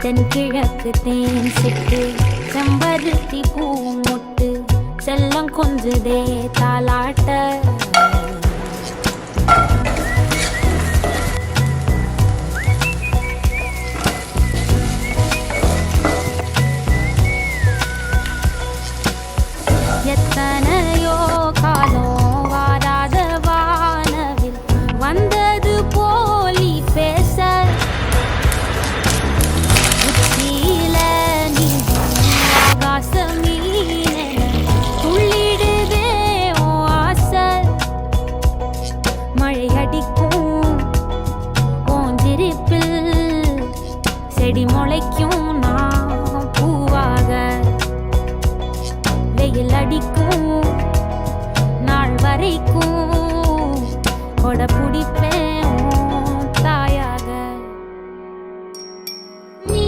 தென்கிழக்கு தேன் சிட்டு செம்பருத்தி பூ முட்டு செல்லம் கொஞ்சுதே தாலாட்ட எத்தனையோ காலம் வாராத வானவில் வந்தது போலி பேச உச்சியில நீ ஆகாசமீன துள்ளிடுதே ஓ ஆசை மழை அடிக்கும் ஓஞ்சிருப்பில் செடி முளைக்கும் நான் பூவாக வெயில் அடிக்கும் நாள் வரைக்கும் கொடை பிடிப்ப